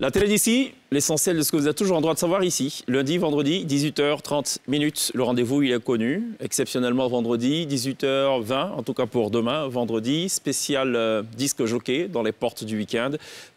La télé d'ici, l'essentiel de ce que vous êtes toujours en droit de savoir ici. Lundi, vendredi, 18h30. Le rendez-vous, il est connu. Exceptionnellement, vendredi, 18h20, en tout cas pour demain, vendredi. Spécial disque jockey dans les portes du week-end.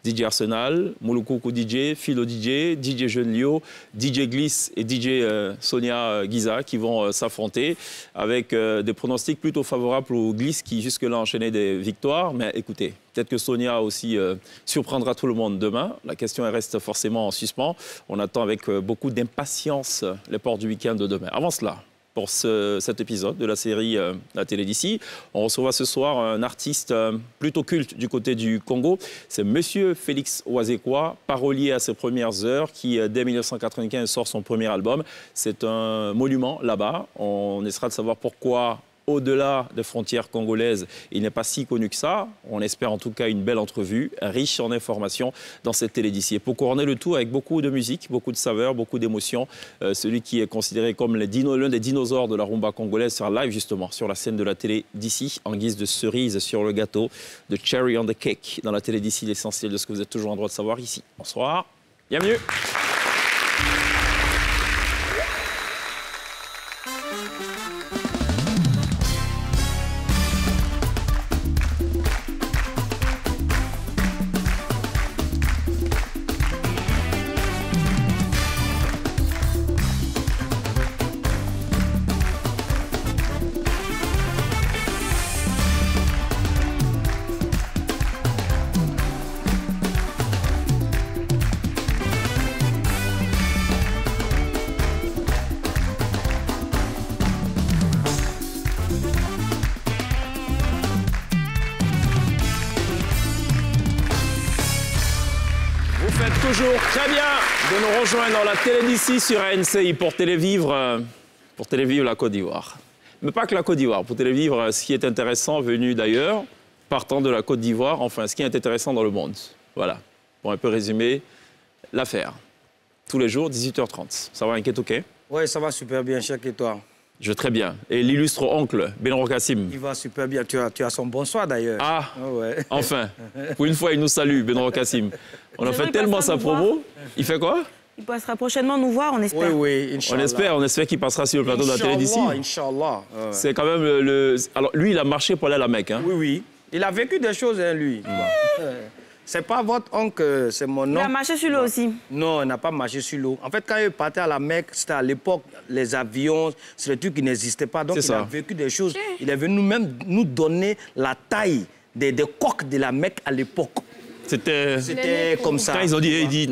DJ Arsenal, Mouloukoukou DJ, Philo DJ, DJ Jeune Lio, DJ Gliss et DJ Sonia Giza qui vont s'affronter avec des pronostics plutôt favorables au Gliss qui jusque-là enchaînait des victoires. Mais écoutez, peut-être que Sonia aussi surprendra tout le monde demain. La question elle reste forcément en suspens. On attend avec beaucoup d'impatience les portes du week-end de demain. Avant cela, pour cet épisode de la série La télé d'ici, on recevra ce soir un artiste plutôt culte du côté du Congo. C'est Monsieur Félix Ouazekwa, parolier à ses premières heures, qui dès 1995 sort son premier album. C'est un monument là-bas. On essaiera de savoir pourquoi, au-delà des frontières congolaises, il n'est pas si connu que ça. On espère en tout cas une belle entrevue, riche en informations dans cette télé d'ici. Et pour couronner le tout avec beaucoup de musique, beaucoup de saveurs, beaucoup d'émotions, celui qui est considéré comme l'un des dinosaures de la rumba congolaise sera live justement sur la scène de la télé d'ici, en guise de cerise sur le gâteau, de cherry on the cake. Dans la télé d'ici, l'essentiel de ce que vous êtes toujours en droit de savoir ici. Bonsoir, bienvenue. Toujours très bien de nous rejoindre dans la télé d'ici sur ANCI pour télévivre la Côte d'Ivoire. Mais pas que la Côte d'Ivoire, pour télévivre ce qui est intéressant venu d'ailleurs, partant de la Côte d'Ivoire, enfin ce qui est intéressant dans le monde. Voilà, pour un peu résumer l'affaire. Tous les jours, 18h30. Ça va, inquiète, ok? Oui, ça va super bien, Cheikh, et toi? Je vais très bien. Et l'illustre oncle, Benro Kassim? Il va super bien. Tu as son bonsoir d'ailleurs. Ah, ouais. Enfin. Pour une fois, il nous salue, Benro Kassim. On a fait tellement sa promo. Il fait quoi? Il passera prochainement nous voir, on espère. Oui, oui, Inch'Allah. On espère qu'il passera sur le plateau de la télé d'ici. Inch'Allah. C'est quand même le... Alors, lui, il a marché pour aller à la Mecque. Hein? Oui, oui. Il a vécu des choses, hein, lui. C'est pas votre oncle, c'est mon oncle. Il a marché sur l'eau aussi. Non, il n'a pas marché sur l'eau. En fait, quand il partait à la Mecque, c'était à l'époque, les avions, c'est des trucs qui n'existaient pas. Donc, il a vécu des choses. Il est venu même nous donner la taille des coques de la Mecque à l'époque. C'était comme ça. Quand ils ont dit Eddie,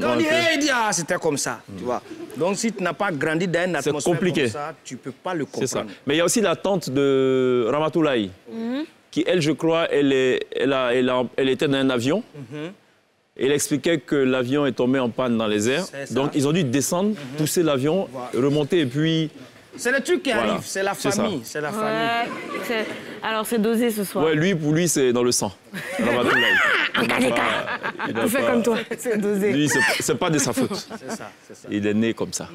c'était comme ça, tu vois. Donc, si tu n'as pas grandi dans une atmosphère comme ça, tu ne peux pas le comprendre. Ça. Mais il y a aussi la tante de Ramatoulaye. Qui, elle, je crois, elle était dans un avion. Elle expliquait que l'avion est tombé en panne dans les airs. Donc, ils ont dû descendre, pousser l'avion, remonter et puis... C'est le truc qui arrive, c'est la famille. C'est la famille. Alors, c'est dosé ce soir. Ouais, pour lui, c'est dans le sang. Il fait comme toi, c'est dosé. Lui, c'est pas de sa faute. C'est ça. Il est né comme ça.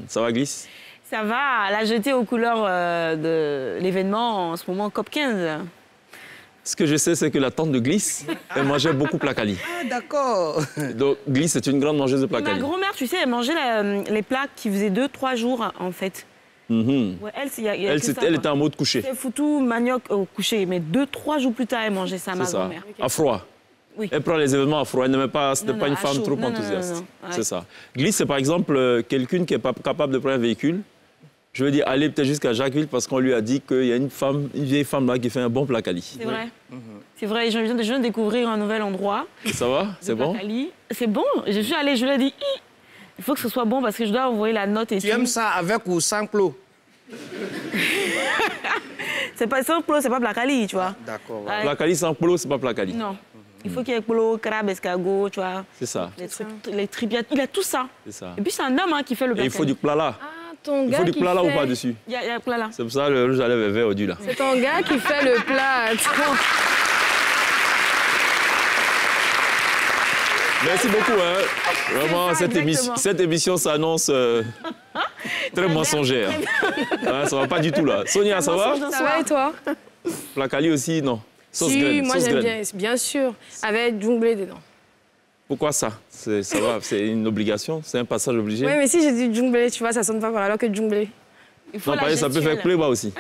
Ça va, Gliss? Ça va, la jetée aux couleurs de l'événement en ce moment COP15. Ce que je sais, c'est que la tante de Gliss, elle mangeait beaucoup Placali. Ah, d'accord. Donc, Gliss est une grande mangeuse de Placali. Ma grand-mère, tu sais, elle mangeait les plats qui faisaient 2-3 jours, en fait. Ouais, elle était en mode couché. C'est foutu, manioc au couché. Mais 2-3 jours plus tard, elle mangeait ça, ma grand-mère. À froid. Oui. Elle prend les événements à froid. Elle n'aimait pas, c'était pas une femme trop enthousiaste. Ouais. C'est ça. Gliss, c'est par exemple quelqu'un qui n'est pas capable de prendre un véhicule. Je veux dire, aller peut-être jusqu'à Jacquesville parce qu'on lui a dit qu'il y a une vieille femme là qui fait un bon Placali. C'est vrai. C'est vrai, je viens de découvrir un nouvel endroit. Ça va? C'est bon? C'est bon. Je suis allée, je lui ai dit, il faut que ce soit bon parce que je dois envoyer la note et tout. Tu aimes ça avec ou sans clos? C'est pas sans clos, c'est pas Placali, tu vois. D'accord. Ouais. Placali sans clos, c'est pas Placali. Non. Il faut qu'il y ait clos, crabe, escargot, tu vois. C'est ça. Les tripiates, il a tout ça. C'est ça. Et puis c'est un homme qui fait le Placali. Et il faut du plat là. Il faut du plat là ou pas dessus? Il y a plat là. C'est pour ça le rouge à lèvres est vert au du là. C'est ton gars qui fait le plat. Merci beaucoup. Hein. Vraiment, cette émission s'annonce très mensongère. Ça va pas du tout là. Sonia, ça va? Ça va et toi? Placali aussi, non? Sauce graine. Moi j'aime bien, bien sûr. Avec du blé dedans. Pourquoi ça? Ça va, c'est une obligation, c'est un passage obligé. Oui, mais si j'ai dit djunglé, tu vois, ça sonne pas pareil, alors que djunglé. Non, pareil, ça peut faire playba aussi.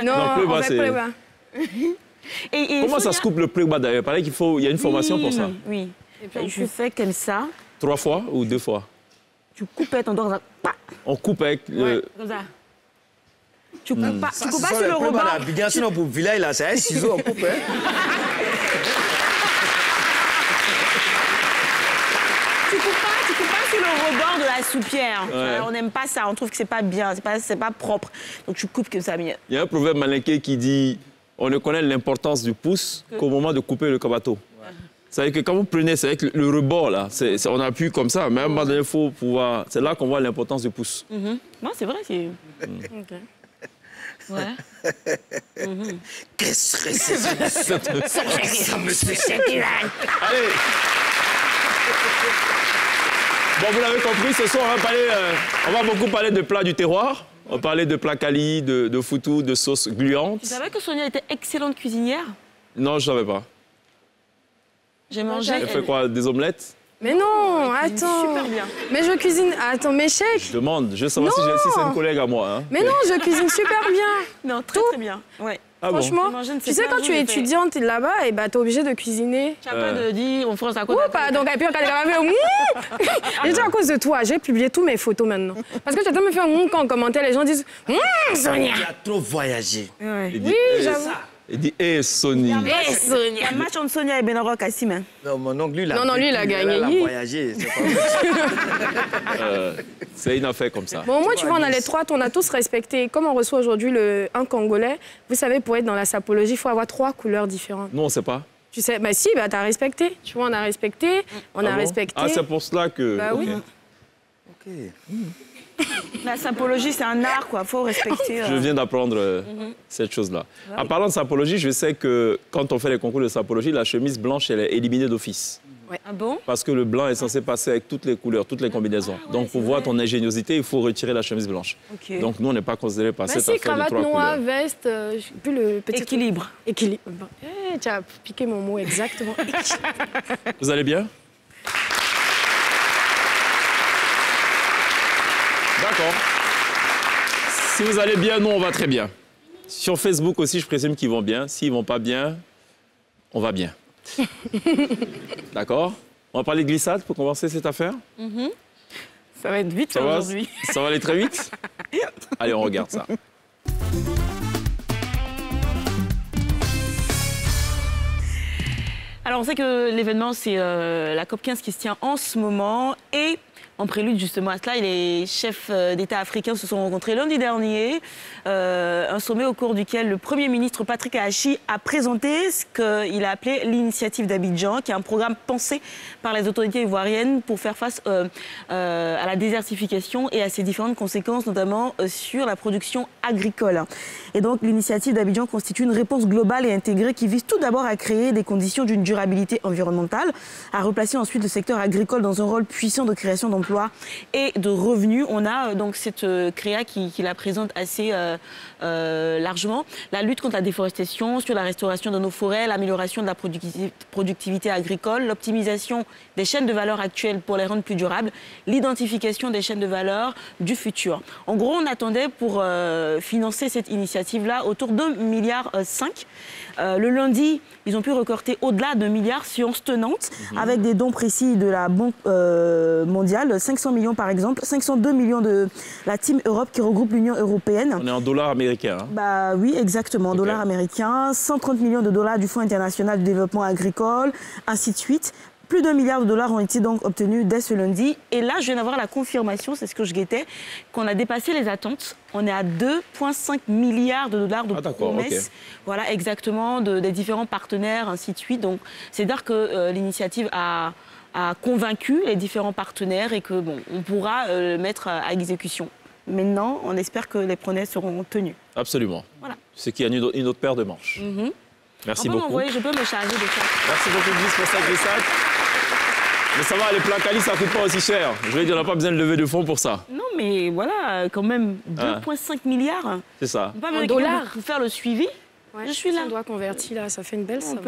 Non, on fait playba. Comment ça se coupe le playba d'ailleurs? Pareil qu'il faut, il y a une formation pour ça. Oui. Et puis je fais comme ça. 3 fois ou 2 fois? Tu coupes avec ton doigt. On coupe avec le... Comme ça. Tu coupes pas, Ça, tu coupes pas sur le rebord. Sinon, pour village, là, c'est un ciseau, on coupe. Hein. Tu coupes pas sur le rebord de la soupière. Ouais. On n'aime pas ça, on trouve que c'est pas bien, c'est pas propre. Donc tu coupes comme ça. Il y a un proverbe malinqué qui dit on ne connaît l'importance du pouce qu'au moment de couper le kabato. C'est vrai que quand vous prenez, c'est avec le rebord là, on appuie comme ça, mais à un moment donné, il faut pouvoir. C'est là qu'on voit l'importance du pouce. Non, c'est vrai, c'est. OK. Ouais. Qu'est-ce que c'est ça? Allez. Bon, vous l'avez compris, ce soir, on va beaucoup parler de plats du terroir. On va parler de plats quali, de foutou, de sauces gluantes. Tu savais que Sonia était excellente cuisinière? Non, je ne savais pas. J'ai mangé. Elle fait quoi? Des omelettes? Mais non, Elle cuisine attends. super bien. Mais je cuisine. Attends, mes chèques. Je demande. Je veux savoir si c'est une collègue à moi. Hein. Mais non, je cuisine super bien. Non, très bien. Ouais. Ah bon? Franchement, Manger, tu sais, quand tu es étudiante là-bas, et bah, t'es obligée de cuisiner. Tu n'as pas de dire, on France à côté. Ou pas, donc, et puis, on a déjà à cause de toi, j'ai publié tous mes photos maintenant. Parce que tu as me faire quand on commentait, les gens disent Sonia. Tu as trop voyagé. Ouais. Oui, j'avoue. Il dit hé, Sony. Hey, Sonia. Il y a un match entre Sonia et Benarok à Sim. Non, mon oncle, lui, il a Non, lui, il a gagné. Il a voyagé. C'est une affaire comme ça. Bon, au moins, tu vois, on a les trois, on a tous respecté. Comme on reçoit aujourd'hui un Congolais, vous savez, pour être dans la sapologie, il faut avoir 3 couleurs différentes. Non, on ne sait pas. Tu sais, bah si, bah t'as respecté. Tu vois, on a respecté, on a bon? respecté. Ah, c'est pour cela que... Bah oui. OK. La sapologie, c'est un art, quoi. Faut respecter. Je viens d'apprendre cette chose-là. En parlant de sapologie, je sais que quand on fait les concours de sapologie, la chemise blanche, elle est éliminée d'office. Ouais. Ah bon? Parce que le blanc est censé passer avec toutes les couleurs, toutes les combinaisons. Donc, pour voir ton ingéniosité, il faut retirer la chemise blanche. Ok. Donc, nous, on n'est pas considérés par Bah cette si, affaire de cravate 3 noire, couleurs. veste, plus le petit... Équilibre. Équilibre. Bon. Tu as piqué mon mot exactement. Vous allez bien? D'accord. Si vous allez bien, nous, on va très bien. Sur Facebook aussi, je présume qu'ils vont bien. S'ils ne vont pas bien, on va bien. D'accord? On va parler de glissade pour commencer cette affaire. Ça va être vite Ça va, aujourd'hui. ça va aller très vite? Allez, on regarde ça. Alors, on sait que l'événement, c'est la COP15 qui se tient en ce moment. Et en prélude justement à cela, les chefs d'État africains se sont rencontrés lundi dernier. Un sommet au cours duquel le Premier ministre Patrick Ahachi a présenté ce qu'il a appelé l'initiative d'Abidjan, qui est un programme pensé par les autorités ivoiriennes pour faire face à la désertification et à ses différentes conséquences, notamment sur la production agricole. Et donc l'initiative d'Abidjan constitue une réponse globale et intégrée qui vise tout d'abord à créer des conditions d'une durabilité environnementale, à replacer ensuite le secteur agricole dans un rôle puissant de création d'emplois et de revenus. On a donc cette créa qui la présente assez largement. La lutte contre la déforestation, sur la restauration de nos forêts, l'amélioration de la productivité agricole, l'optimisation des chaînes de valeur actuelles pour les rendre plus durables, l'identification des chaînes de valeur du futur. En gros, on attendait pour financer cette initiative-là autour d'1,5 milliard. Le lundi, ils ont pu recorter au-delà d'1 milliard séances tenantes avec des dons précis de la Banque mondiale, 500 millions par exemple, 502 millions de la Team Europe qui regroupe l'Union européenne. On est en dollars américains. Hein? Bah oui, exactement, dollars américains, 130 millions de dollars du Fonds international de développement agricole, ainsi de suite. Plus d'1 milliard de dollars ont été donc obtenus dès ce lundi. Et là, je viens d'avoir la confirmation, c'est ce que je guettais, qu'on a dépassé les attentes. On est à 2,5 milliards de dollars de promesses. Okay. Voilà, exactement, des différents partenaires, ainsi de suite. Donc, c'est dire que l'initiative a convaincu les différents partenaires et que bon, on pourra le mettre à exécution. Maintenant, on espère que les promesses seront tenues. Absolument. Voilà. Ce qui a une autre paire de manches. Merci beaucoup. Je peux me charger de ça. Merci beaucoup, Brice, pour cette glissade. Mais ça va, les plats quali, ça ne coûte pas aussi cher. Je veux dire, on n'a pas besoin de lever de fonds pour ça. Non, mais voilà, quand même, 2,5 milliards. C'est ça. On n'a pas besoin de dollars pour faire le suivi. Ouais, je suis là. On doit convertir, là, ça fait une belle somme.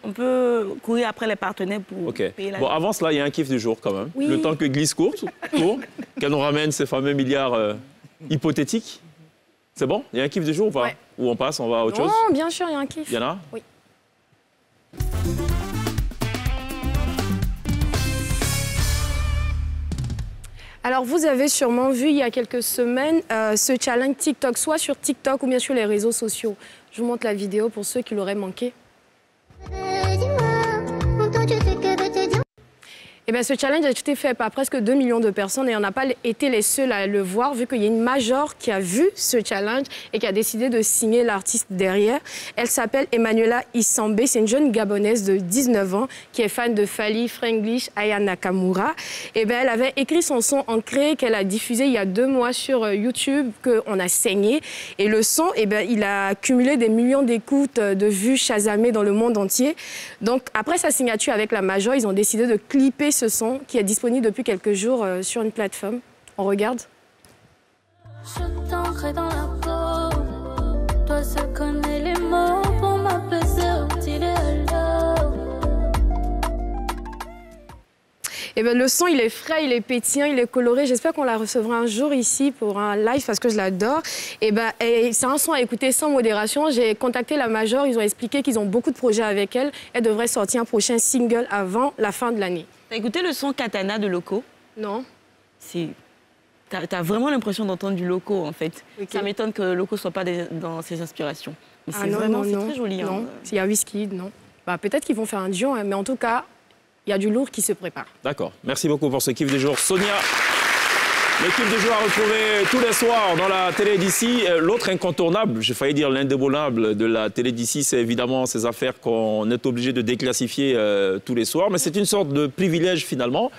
On peut courir après les partenaires pour payer la... Bon, avant cela, il y a un kiff du jour quand même. Oui. Le temps que glisse court, qu'elle nous ramène ces fameux milliards hypothétiques. C'est bon? Il y a un kiff du jour ou pas? Ouais. Ou on passe, on va à autre chose? Non, bien sûr, il y a un kiff. Il y en a? Oui. Alors, vous avez sûrement vu il y a quelques semaines ce challenge TikTok, soit sur TikTok ou bien sur les réseaux sociaux. Je vous montre la vidéo pour ceux qui l'auraient manqué. Eh bien, ce challenge a été fait par presque 2 millions de personnes et on n'a pas été les seuls à le voir, vu qu'il y a une major qui a vu ce challenge et qui a décidé de signer l'artiste derrière. Elle s'appelle Emmanuela Isambé. C'est une jeune Gabonaise de 19 ans qui est fan de Fally, Franglish, Aya Nakamura. Eh bien, elle avait écrit son son Ancré qu'elle a diffusé il y a 2 mois sur YouTube, qu'on a saigné. Et le son, eh bien, il a cumulé des millions d'écoutes, de vues chasamées dans le monde entier. Donc, après sa signature avec la major, ils ont décidé de clipper ce son qui est disponible depuis quelques jours sur une plateforme. On regarde. Je t'ancre dans la peau. Toi seul connais les mots pour m'apaiser au petit Eh ben, le son, il est frais, il est pétillant, il est coloré. J'espère qu'on la recevra un jour ici pour un live parce que je l'adore. C'est un son à écouter sans modération. J'ai contacté la major, ils ont expliqué qu'ils ont beaucoup de projets avec elle. Elle devrait sortir un prochain single avant la fin de l'année. T'as écouté le son Katana de Loco? Non. T'as vraiment l'impression d'entendre du Loco, en fait. Okay. Ça m'étonne que Loco soit pas dans ses inspirations. Mais c'est non, vraiment non. très joli. Non, hein. il y a Wizkid, non. Bah, peut-être qu'ils vont faire un duo, hein, mais en tout cas, il y a du lourd qui se prépare. D'accord. Merci beaucoup pour ce kiff du jour. Sonia, le kiff du jour à retrouver tous les soirs dans la télé d'ici. L'autre incontournable, j'ai failli dire l'indémolable de la télé d'ici, c'est évidemment ces affaires qu'on est obligé de déclassifier tous les soirs. Mais c'est une sorte de privilège finalement.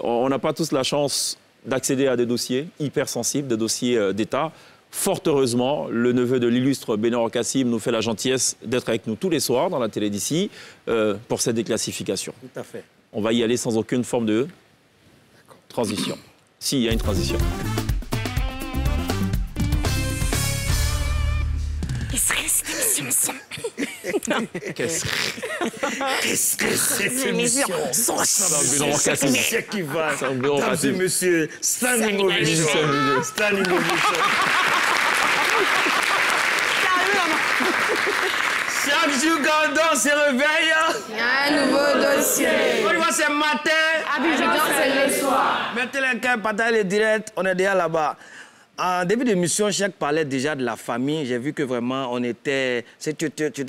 On n'a pas tous la chance d'accéder à des dossiers hyper sensibles, des dossiers d'État. Fort heureusement, le neveu de l'illustre Benor Kassim nous fait la gentillesse d'être avec nous tous les soirs dans la télé d'ici pour cette déclassification. Tout à fait. On va y aller sans aucune forme de transition. Si, il y a une transition. Qu'est-ce que cette émission? Benor Kassim. C'est qui va. Benor Mesdames et Kassim. messieurs, standing ovation. Standing ovation. Chaque jour, quand on se réveille, Il y a un nouveau dossier. on voit ce matin, Abidjan, c'est le soir. mettez les cœurs, partagez les directs, on est déjà là-bas. En début d'émission, Cheikh parlait déjà de la famille. J'ai vu que vraiment, tu étais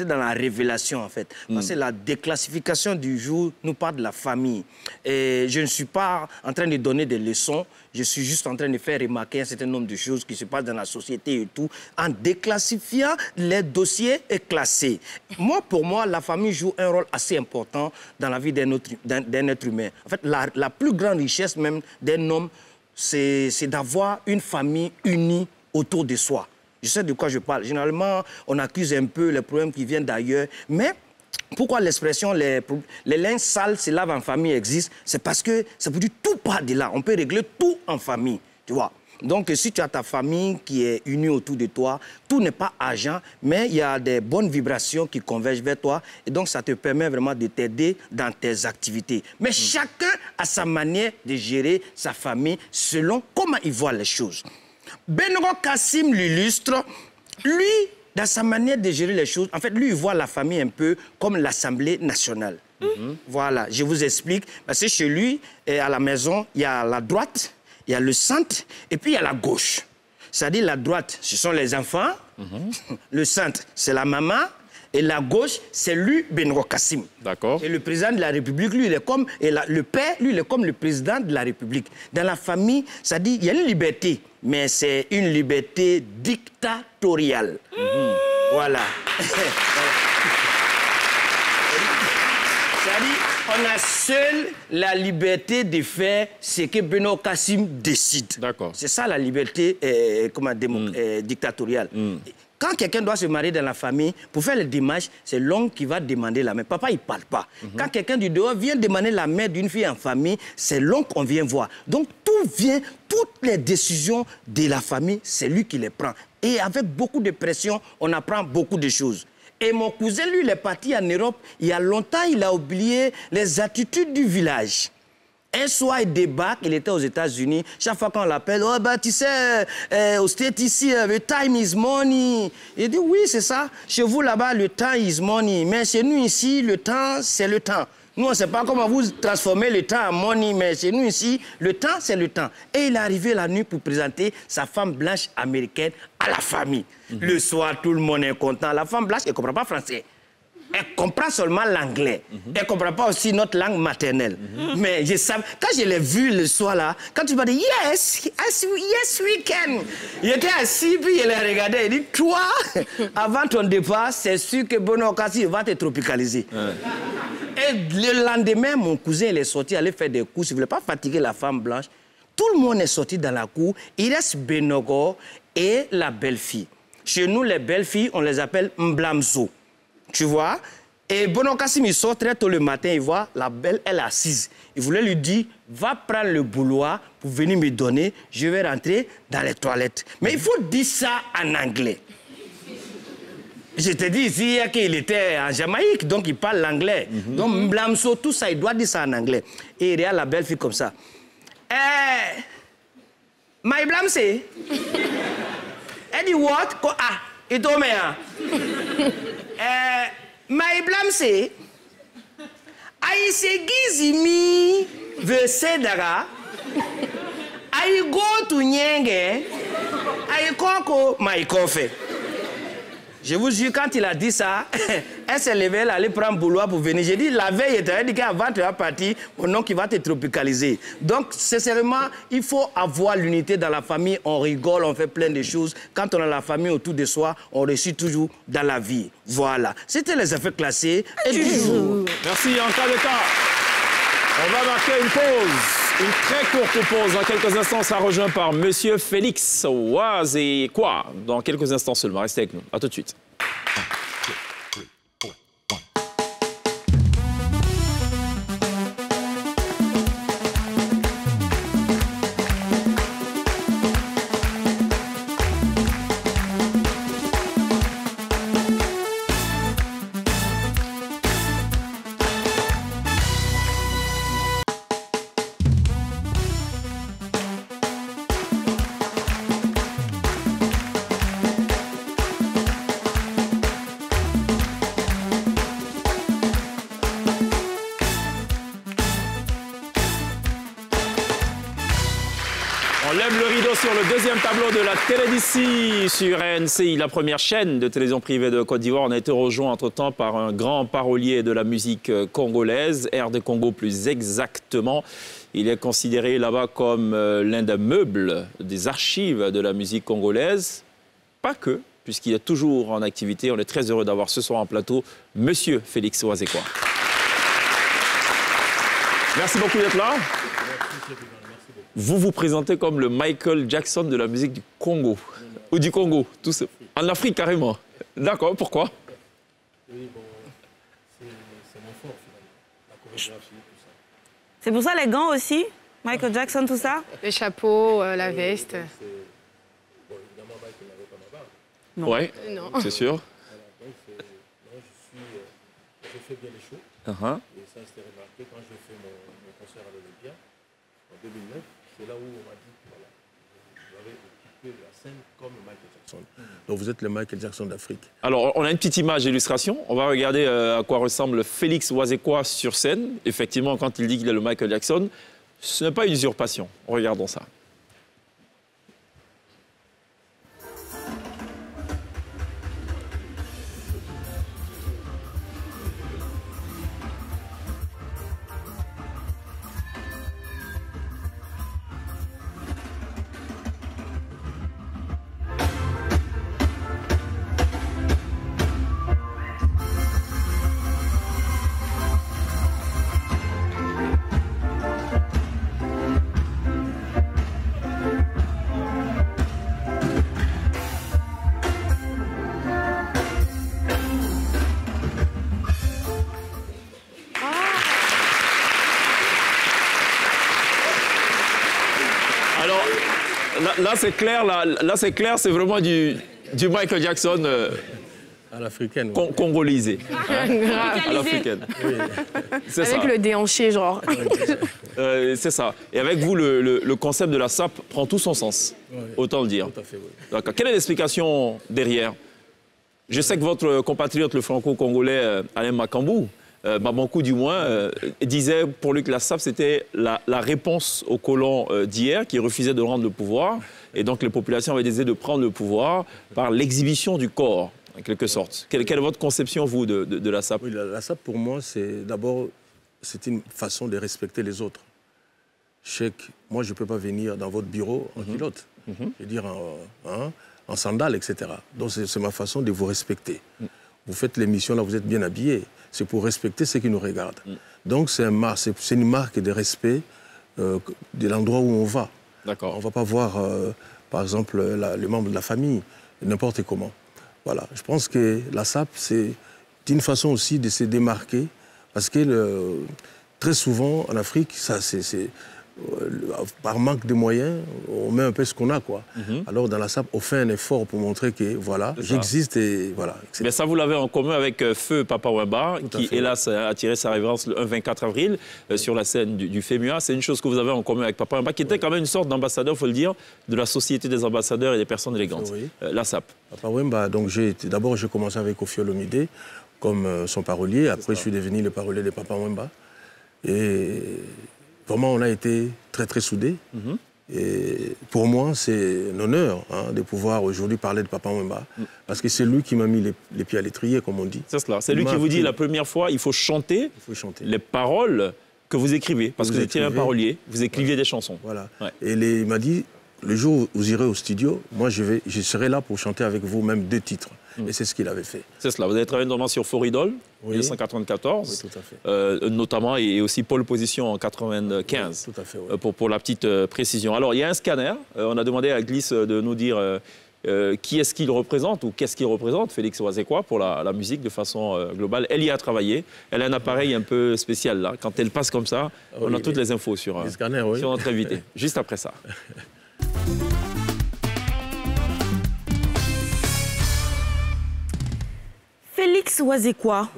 dans la révélation, en fait. Parce que la déclassification du jour nous parle de la famille. Et je ne suis pas en train de donner des leçons. Je suis juste en train de faire remarquer un certain nombre de choses qui se passent dans la société et tout, en déclassifiant les dossiers et classés. Pour moi, la famille joue un rôle assez important dans la vie d'un être humain. En fait, la plus grande richesse même d'un homme, c'est d'avoir une famille unie autour de soi. Je sais de quoi je parle. Généralement, on accuse un peu les problèmes qui viennent d'ailleurs, mais pourquoi l'expression les linges sales se lavent en famille existe? C'est parce que ça veut dire tout part de là. On peut régler tout en famille, tu vois. Donc, si tu as ta famille qui est unie autour de toi, tout n'est pas argent, mais il y a des bonnes vibrations qui convergent vers toi. Et donc, ça te permet vraiment de t'aider dans tes activités. Mais chacun a sa manière de gérer sa famille selon comment il voit les choses. Benor Kassim l'illustre, lui, dans sa manière de gérer les choses, en fait, lui, il voit la famille un peu comme l'Assemblée nationale. Voilà, je vous explique. Parce que chez lui, à la maison, il y a la droite, il y a le centre et puis il y a la gauche. C'est-à-dire la droite, ce sont les enfants. Le centre, c'est la maman. Et la gauche, c'est lui, Benor Kassim. D'accord. Et le président de la République, lui, il est comme... Et le père, lui, il est comme le président de la République. Dans la famille, ça dit, il y a une liberté, mais c'est une liberté dictatoriale. Voilà. C'est-à-dire, on a seul la liberté de faire ce que Benor Kassim décide. D'accord. C'est ça la liberté dictatoriale. Quand quelqu'un doit se marier dans la famille, pour faire les démarches, c'est l'oncle qui va demander la main. Papa, il ne parle pas. Quand quelqu'un du dehors vient demander la main d'une fille en famille, c'est l'oncle qu'on vient voir. Donc, toutes les décisions de la famille, c'est lui qui les prend. Et avec beaucoup de pression, on apprend beaucoup de choses. Et mon cousin, lui, il est parti en Europe. Il y a longtemps, il a oublié les attitudes du village. Un soir, il débarque, il était aux États-Unis. Chaque fois qu'on l'appelle, oh, bah, tu sais, au State ici, the time is money. Il dit, oui, c'est ça. Chez vous, là-bas, le temps is money. Mais chez nous, ici, le temps, c'est le temps. Nous, on ne sait pas comment vous transformez le temps en money, mais chez nous, ici, le temps, c'est le temps. Et il est arrivé la nuit pour présenter sa femme blanche américaine à la famille. Le soir, tout le monde est content. La femme blanche, elle ne comprend pas français. Elle comprend seulement l'anglais. Elle ne comprend pas aussi notre langue maternelle. Mais je savais, quand je l'ai vu le soir là, quand tu m'as dit yes, yes we can. Il était assis, puis il l'a regardé. Il dit, toi, avant ton départ, c'est sûr que Bono Okasi va te tropicaliser. Et le lendemain, mon cousin il est sorti aller faire des courses. Il ne voulait pas fatiguer la femme blanche. Tout le monde est sorti dans la cour. Il reste Benogo et la belle-fille. Chez nous, les belles-filles, on les appelle Mblamzo. Tu vois? Et Bono Kassim, il sort très tôt le matin, il voit la belle, elle est assise. Il voulait lui dire, va prendre le bouloir pour venir me donner, je vais rentrer dans les toilettes. Mais il faut dire ça en anglais. Je te dis ici qu'il était en Jamaïque, donc il parle l'anglais. Donc Mblamso, tout ça, il doit dire ça en anglais. Et il regarde la belle fille comme ça. My Blamse? Elle dit what? Ah, il tombe là. My Blamse, I say gizimi vesedara, I go to Nyenge, I koko my coffee. Je vous jure, quand il a dit ça, elle s'est levée, elle allait prendre boulot pour venir. J'ai dit, la veille, elle t'a dit qu'avant, tu vas partir, mon nom qui va te tropicaliser. Donc, sincèrement, il faut avoir l'unité dans la famille. On rigole, on fait plein de choses. Quand on a la famille autour de soi, on réussit toujours dans la vie. Voilà. C'était les effets classés. Et du jour. Merci, en cas de cas. On va marquer une pause. Une très courte pause. Dans quelques instants, ça rejoint par Monsieur Félix Ouazekwa. Dans quelques instants seulement. Restez avec nous. À tout de suite. On lève le rideau sur le deuxième tableau de la Télévisie sur RNCI, la première chaîne de télévision privée de Côte d'Ivoire. On a été rejoint entre-temps par un grand parolier de la musique congolaise, Air de Congo plus exactement. Il est considéré là-bas comme l'un des meubles des archives de la musique congolaise. Pas que, puisqu'il est toujours en activité. On est très heureux d'avoir ce soir en plateau Monsieur Félix Ouazekwa. Merci beaucoup d'être là. Vous vous présentez comme le Michael Jackson de la musique du Congo. Ou du Congo, tout ça. En Afrique, carrément. D'accord, pourquoi? Oui, bon, c'est mon fort, finalement. La chorégraphie, tout ça. C'est pour ça les gants aussi? Michael Jackson, tout ça? Le chapeau, la veste. Bon, évidemment, Michael n'avait pas ma barbe. Non. Ouais, Non. c'est sûr. Voilà, donc, je fais bien les shows. Et ça, c'était remarqué quand j'ai fait mon concert à l'Olympia, en 2009. C'est là où on m'a dit que voilà, vous avez occupé la scène comme Michael Jackson. Donc vous êtes le Michael Jackson d'Afrique. Alors, on a une petite image d'illustration. On va regarder à quoi ressemble Félix Ouazekwa sur scène. Effectivement, quand il dit qu'il est le Michael Jackson, ce n'est pas une usurpation. Regardons ça. Là, c'est clair, là, c'est clair, c'est vraiment du Michael Jackson. l'africaine. Congolisé. À l'africaine. Oui. Avec le déhanché, genre. C'est ça. Et avec vous, le concept de la SAP prend tout son sens, autant le dire. Tout à fait, oui. D'accord. Quelle est l'explication derrière? Je sais que votre compatriote, le franco-congolais Alain Makambou, Babankou du moins, disait pour lui que la SAP, c'était la réponse aux colons d'hier qui refusaient de rendre le pouvoir. Et donc les populations avaient décidé de prendre le pouvoir par l'exhibition du corps, en quelque sorte. Quelle est votre conception, vous, de la SAP? Oui, la SAP, pour moi, c'est d'abord, c'est une façon de respecter les autres. Moi, je ne peux pas venir dans votre bureau en culotte, je veux dire en sandales, etc. Donc c'est ma façon de vous respecter. Vous faites l'émission, là, vous êtes bien habillés. C'est pour respecter ceux qui nous regardent. Donc c'est une marque de respect de l'endroit où on va. D'accord. On ne va pas voir, par exemple, les membres de la famille, n'importe comment. Voilà. Je pense que la SAP, c'est une façon aussi de se démarquer, parce que très souvent, en Afrique, par manque de moyens, on met un peu ce qu'on a, quoi. Alors, dans la SAP, on fait un effort pour montrer que, voilà, j'existe et voilà. Mais ça, vous l'avez en commun avec Feu Papa Wemba, qui, hélas, a tiré sa révérence le 24 avril sur la scène du FEMUA. C'est une chose que vous avez en commun avec Papa Wemba, qui était quand même une sorte d'ambassadeur, il faut le dire, de la Société des ambassadeurs et des personnes élégantes, la SAP. Papa Wemba, donc d'abord, j'ai commencé avec Koffi Olomide comme son parolier. Après, je suis devenu le parolier de Papa Wemba. Et vraiment, on a été très, très soudés. Et pour moi, c'est un honneur de pouvoir aujourd'hui parler de Papa Wemba. Parce que c'est lui qui m'a mis les pieds à l'étrier, comme on dit. C'est cela. C'est lui qui vous dit la première fois, il faut chanter les paroles que vous écrivez. Parce que vous étiez un parolier, vous écriviez des chansons. Voilà. Et il m'a dit, le jour où vous irez au studio, moi, je serai là pour chanter avec vous même 2 titres. Et c'est ce qu'il avait fait. C'est cela. Vous avez travaillé notamment sur Foridol, 1994, oui, tout à fait. Notamment, et aussi Pole Position en 95, tout à fait, pour la petite précision. Alors, il y a un scanner. On a demandé à Glisse de nous dire qui est-ce qu'il représente ou qu'est-ce qu'il représente, Félix Wazekwa, pour la musique de façon globale. Elle y a travaillé. Elle a un appareil un peu spécial, là. Quand elle passe comme ça, on a toutes les infos sur notre invité. Juste après ça. Félix Wazekwa,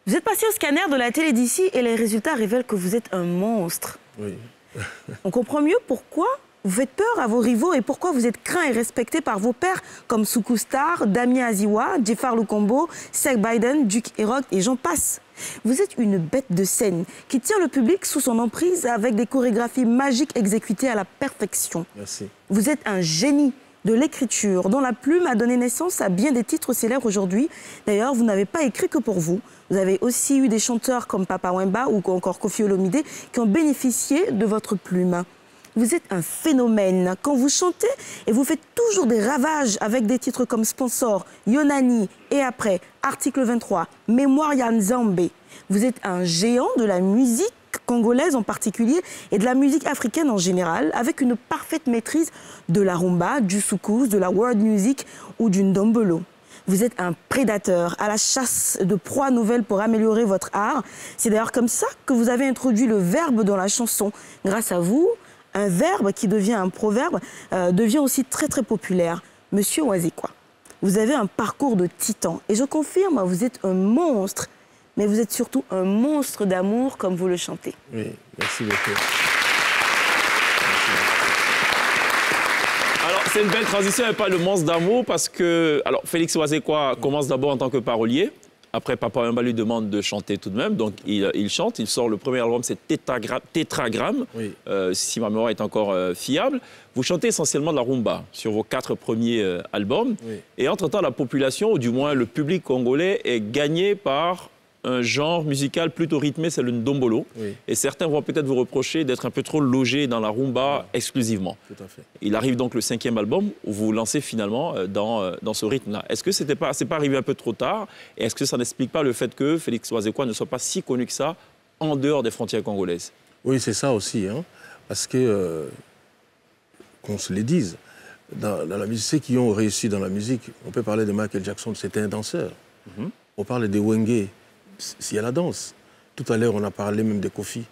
vous êtes passé au scanner de la télé d'ici et les résultats révèlent que vous êtes un monstre. Oui. On comprend mieux pourquoi vous faites peur à vos rivaux et pourquoi vous êtes craint et respecté par vos pairs comme Soukou Star, Damien Aziwa, Jeffar Lukombo, Sek Biden, Duke Herog et j'en passe. Vous êtes une bête de scène qui tient le public sous son emprise avec des chorégraphies magiques exécutées à la perfection. Merci. Vous êtes un génie de l'écriture, dont la plume a donné naissance à bien des titres célèbres aujourd'hui. D'ailleurs, vous n'avez pas écrit que pour vous. Vous avez aussi eu des chanteurs comme Papa Wemba ou encore Koffi Olomide qui ont bénéficié de votre plume. Vous êtes un phénomène. Quand vous chantez, et vous faites toujours des ravages avec des titres comme Sponsor, Yonani et après Article 23, Mémoire Yann Zambé. Vous êtes un géant de la musique congolaise en particulier et de la musique africaine en général, avec une parfaite maîtrise de la rumba, du soukous, de la world music ou du ndombolo. Vous êtes un prédateur à la chasse de proies nouvelles pour améliorer votre art. C'est d'ailleurs comme ça que vous avez introduit le verbe dans la chanson. Grâce à vous, un verbe qui devient un proverbe devient aussi très très populaire. Monsieur Wazekwa, vous avez un parcours de titan et je confirme, vous êtes un monstre. Mais vous êtes surtout un monstre d'amour, comme vous le chantez. Oui, merci beaucoup. Alors, c'est une belle transition et pas le monstre d'amour, parce que Félix Wazekwa commence d'abord en tant que parolier. Après, Papa Wemba lui demande de chanter tout de même. Donc, il chante. Il sort le premier album, c'est Tétragramme, si ma mémoire est encore fiable. Vous chantez essentiellement de la rumba sur vos 4 premiers albums. Et entre-temps, la population, ou du moins le public congolais, est gagné par un genre musical plutôt rythmé, c'est le ndombolo. Et certains vont peut-être vous reprocher d'être un peu trop logé dans la rumba exclusivement. Tout à fait. Il arrive donc le 5e album où vous vous lancez finalement dans ce rythme-là. Est-ce que c'est pas arrivé un peu trop tard? Et est-ce que ça n'explique pas le fait que Félix Wazekwa ne soit pas si connu que ça en dehors des frontières congolaises? Oui, c'est ça aussi. Parce que, qu'on se le dise, dans la musique, ceux qui ont réussi dans la musique, on peut parler de Michael Jackson, c'était un danseur. On parle de Wenge, il y a la danse. Tout à l'heure, on a parlé même de Koffi.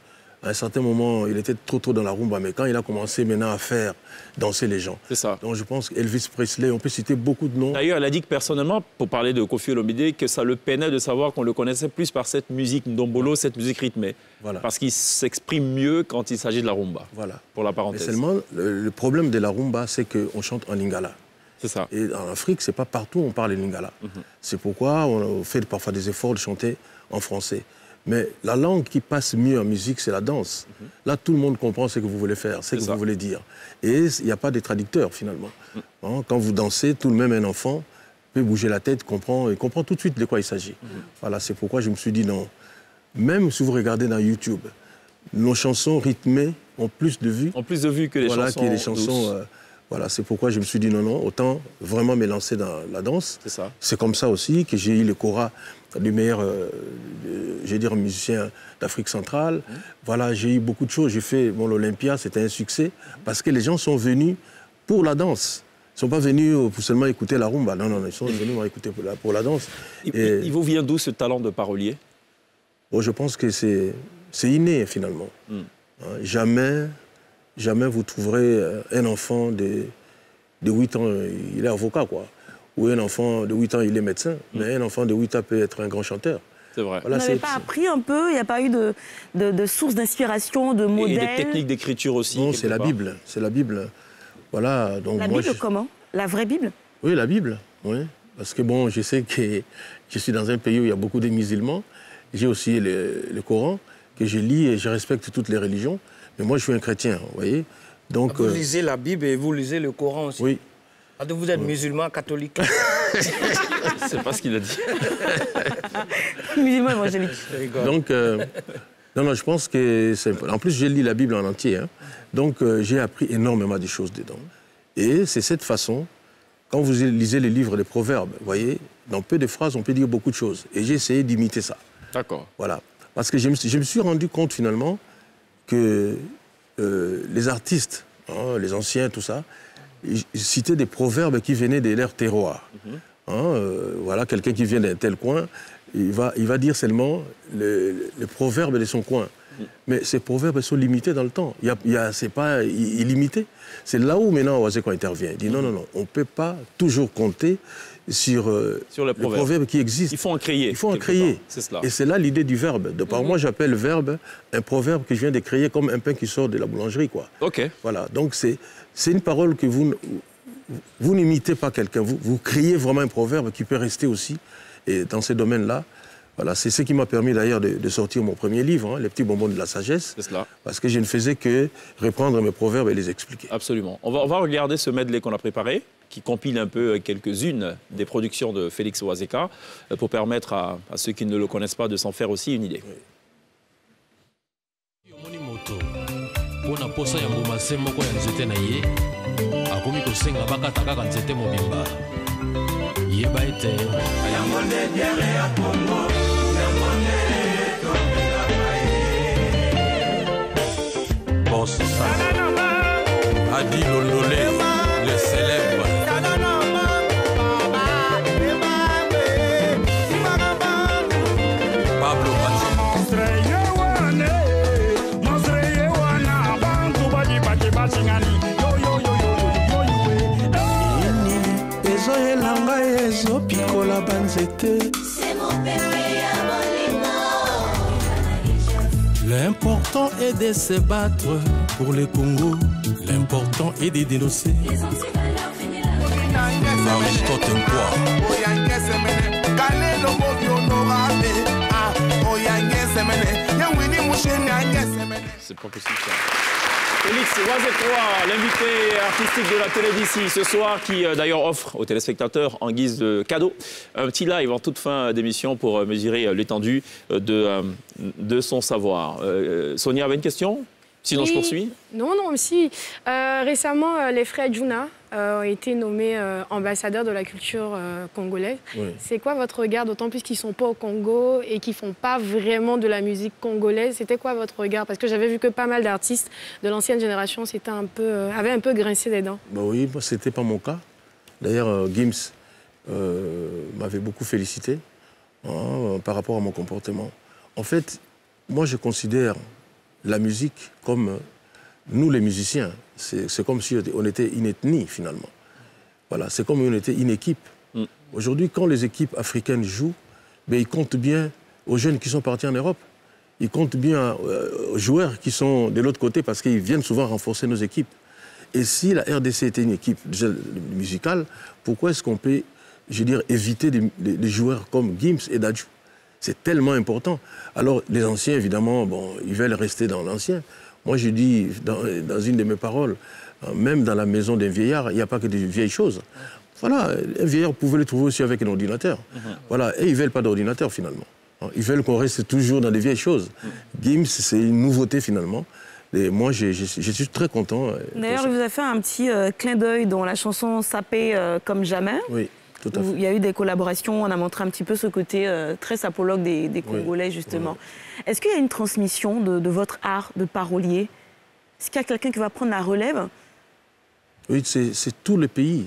À un certain moment, il était trop dans la rumba, mais quand il a commencé maintenant à faire danser les gens. C'est ça. Donc je pense qu'Elvis Presley, on peut citer beaucoup de noms. D'ailleurs, elle a dit que personnellement, pour parler de Koffi Olomide, que ça le peinait de savoir qu'on le connaissait plus par cette musique ndombolo, cette musique rythmée. Voilà. Parce qu'il s'exprime mieux quand il s'agit de la rumba. Voilà. Pour la parenthèse. Mais seulement, le problème de la rumba, c'est qu'on chante en lingala. C'est ça. Et en Afrique, c'est pas partout où on parle lingala. C'est pourquoi on fait parfois des efforts de chanter en français. Mais la langue qui passe mieux en musique, c'est la danse. Là, tout le monde comprend ce que vous voulez faire, ce que vous voulez dire. Et il n'y a pas de traducteur, finalement. Quand vous dansez, tout de même un enfant peut bouger la tête, il comprend tout de suite de quoi il s'agit. Voilà, c'est pourquoi je me suis dit non. Même si vous regardez dans YouTube, nos chansons rythmées ont plus de vues. Ont plus de vues que les chansons voilà, c'est pourquoi je me suis dit non, autant vraiment me lancer dans la danse. C'est ça. C'est comme ça aussi que j'ai eu le Cora du meilleur, musicien d'Afrique centrale. Voilà, j'ai eu beaucoup de choses. J'ai fait l'Olympia, c'était un succès parce que les gens sont venus pour la danse. Ils ne sont pas venus pour seulement écouter la rumba. Non, ils sont venus écouter pour la danse. Il vous vient d'où ce talent de parolier? Je pense que c'est inné finalement. Jamais vous trouverez un enfant de 8 ans, il est avocat, quoi. Ou un enfant de 8 ans, il est médecin. Mais un enfant de 8 ans peut être un grand chanteur. C'est vrai. Voilà, vous n'avez pas appris un peu? Il n'y a pas eu de source d'inspiration, de modèle? Et des techniques d'écriture aussi? Non, c'est la Bible. C'est la Bible. Voilà, donc la Bible, comment? La vraie Bible? Oui, la Bible. Oui. Parce que je sais que je suis dans un pays où il y a beaucoup de musulmans. J'ai aussi le Coran que je lis et je respecte toutes les religions. Mais moi, je suis un chrétien, vous voyez. Donc, vous lisez la Bible et vous lisez le Coran aussi? Oui. Donc vous êtes musulman, catholique? C'est pas ce qu'il a dit. Musulman évangélique. Donc, non, je pense que c'est... En plus, j'ai lu la Bible en entier. Donc, j'ai appris énormément de choses dedans. Et c'est cette façon, quand vous lisez les livres des proverbes, vous voyez, dans peu de phrases, on peut dire beaucoup de choses. Et j'ai essayé d'imiter ça. D'accord. Voilà. Parce que je me suis rendu compte, finalement, que les artistes, les anciens, tout ça, ils citaient des proverbes qui venaient de leur terroir. Voilà, quelqu'un qui vient d'un tel coin, il va dire seulement le proverbe de son coin. Mais ces proverbes sont limités dans le temps. C'est pas illimité. C'est là où maintenant Owazeko intervient. Il dit non, on ne peut pas toujours compter sur le proverbe qui existe. Il faut en créer. Il faut en créer. Et c'est là l'idée du verbe. De par moi, j'appelle le verbe un proverbe que je viens de créer comme un pain qui sort de la boulangerie, quoi. OK. Voilà. Donc c'est une parole que vous n'imitez pas quelqu'un. Vous créez vraiment un proverbe qui peut rester aussi. Et dans ces domaines-là, voilà, c'est ce qui m'a permis d'ailleurs de sortir mon premier livre, Les petits bonbons de la sagesse. C'est cela. Parce que je ne faisais que reprendre mes proverbes et les expliquer. Absolument. On va regarder ce medley qu'on a préparé, qui compile un peu quelques-unes des productions de Félix Owazeka, pour permettre à ceux qui ne le connaissent pas de s'en faire aussi une idée. Boss Adi Lololé, le célèbre. Pablo L'important est de se battre pour le Congo. L'important est de dénoncer. C'est pas possible ça. Félix Owazeka, l'invité artistique de la télé d'ici ce soir, qui d'ailleurs offre aux téléspectateurs en guise de cadeau un petit live en toute fin d'émission pour mesurer l'étendue de son savoir. Sonia avait une question? Sinon, oui. Je poursuis. Non, si. Récemment, les frères Djouna ont été nommés ambassadeurs de la culture congolaise. Oui. C'est quoi votre regard, d'autant plus qu'ils ne sont pas au Congo et qu'ils ne font pas vraiment de la musique congolaise? C'était quoi votre regard? Parce que j'avais vu que pas mal d'artistes de l'ancienne génération avaient un peu grincé des dents. Bah oui, ce n'était pas mon cas. D'ailleurs, Gims m'avait beaucoup félicité par rapport à mon comportement. En fait, moi, je considère la musique comme nous les musiciens. C'est comme si on était une ethnie finalement. Voilà, c'est comme si on était une équipe. Aujourd'hui, quand les équipes africaines jouent, ben, ils comptent bien aux jeunes qui sont partis en Europe. Ils comptent bien aux joueurs qui sont de l'autre côté parce qu'ils viennent souvent renforcer nos équipes. Et si la RDC était une équipe musicale, pourquoi est-ce qu'on peut, je veux dire, éviter des joueurs comme Gims et Dadju? C'est tellement important. Alors, les anciens, évidemment, bon, ils veulent rester dans l'ancien. Moi, je dis, dans une de mes paroles, même dans la maison d'un vieillard, il n'y a pas que des vieilles choses. Voilà, un vieillard pouvait le trouver aussi avec un ordinateur. Voilà, et ils ne veulent pas d'ordinateur, finalement. Ils veulent qu'on reste toujours dans des vieilles choses. Gims, c'est une nouveauté, finalement. Et moi, je suis très content. D'ailleurs, il vous a fait un petit clin d'œil dans la chanson Sapé comme jamais. Oui, tout à fait. Il y a eu des collaborations, on a montré un petit peu ce côté très sapologue des Congolais, justement. Oui. Est-ce qu'il y a une transmission de votre art de parolier? Est-ce qu'il y a quelqu'un qui va prendre la relève? Oui, c'est tout le pays.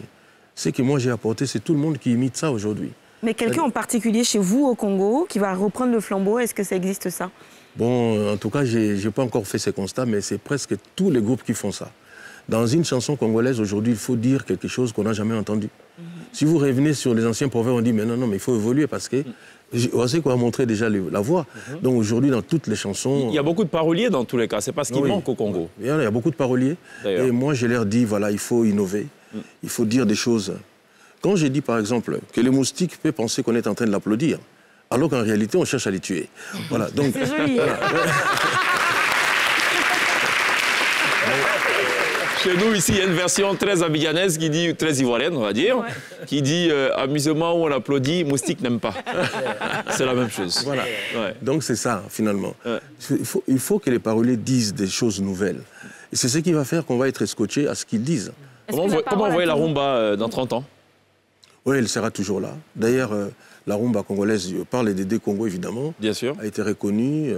Ce que moi j'ai apporté, c'est tout le monde qui imite ça aujourd'hui. Mais quelqu'un en particulier chez vous au Congo qui va reprendre le flambeau, est-ce que ça existe ça? Bon, en tout cas, je n'ai pas encore fait ces constats, mais c'est presque tous les groupes qui font ça. Dans une chanson congolaise, aujourd'hui, il faut dire quelque chose qu'on n'a jamais entendu. Si vous revenez sur les anciens proverbes, on dit, mais non, mais il faut évoluer parce que on sait qu'on a montré déjà la voix. Donc aujourd'hui, dans toutes les chansons... Il y a beaucoup de paroliers dans tous les cas, c'est pas ce qui manque au Congo. Il y a beaucoup de paroliers. Et moi, je leur dis, voilà, il faut innover, il faut dire des choses. Quand j'ai dit, par exemple, que le moustique peut penser qu'on est en train de l'applaudir, alors qu'en réalité, on cherche à les tuer. Voilà, donc... C'est joli. Chez nous, ici, il y a une version très abidjanaise qui dit, très ivoirienne, on va dire, qui dit amusement où on applaudit, moustique n'aime pas. C'est la même chose. Voilà. Donc c'est ça, finalement. Il faut que les paroliers disent des choses nouvelles. Et c'est ce qui va faire qu'on va être scotché à ce qu'ils disent. Comment on voit la rumba dans 30 ans? Oui, elle sera toujours là. D'ailleurs, la rumba congolaise, je parle des Congo évidemment, bien sûr, a été reconnue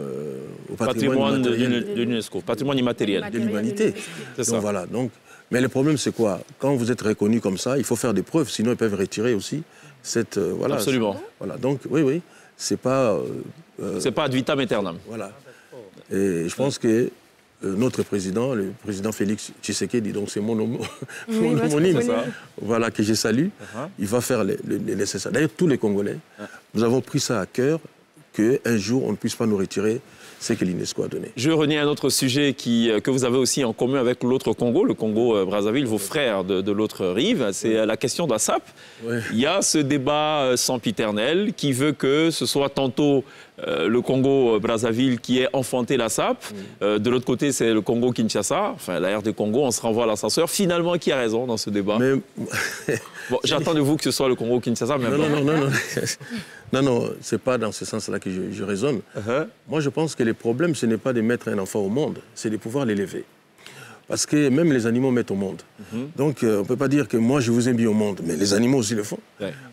au patrimoine de l'UNESCO, patrimoine immatériel de l'humanité. C'est ça. Voilà, donc, mais le problème c'est quoi? Quand vous êtes reconnu comme ça, il faut faire des preuves, sinon ils peuvent retirer aussi cette... voilà, absolument. Voilà, donc oui, c'est pas... c'est pas ad vitam aeternam. Voilà. Et je pense que notre président, le président Félix Tshisekedi, donc c'est mon homonyme, voilà, que je salue, il va faire le nécessaire. D'ailleurs, tous les Congolais, nous avons pris ça à cœur, qu'un jour, on ne puisse pas nous retirer ce que l'UNESCO a donné. Je renie un autre sujet que vous avez aussi en commun avec l'autre Congo, le Congo-Brazzaville, vos frères de l'autre rive, c'est la question de la SAP. Il y a ce débat sempiternel qui veut que ce soit tantôt le Congo-Brazzaville qui ait enfanté la SAP, de l'autre côté c'est le Congo-Kinshasa, enfin la RD Congo, on se renvoie à l'ascenseur. Finalement, qui a raison dans ce débat? Bon, j'attends de vous que ce soit le Congo-Kinshasa. Non, c'est pas dans ce sens-là que je raisonne. Moi, je pense que le problème, ce n'est pas de mettre un enfant au monde, c'est de pouvoir l'élever. Parce que même les animaux mettent au monde. Donc, on ne peut pas dire que moi, je vous ai mis au monde, mais les animaux aussi le font.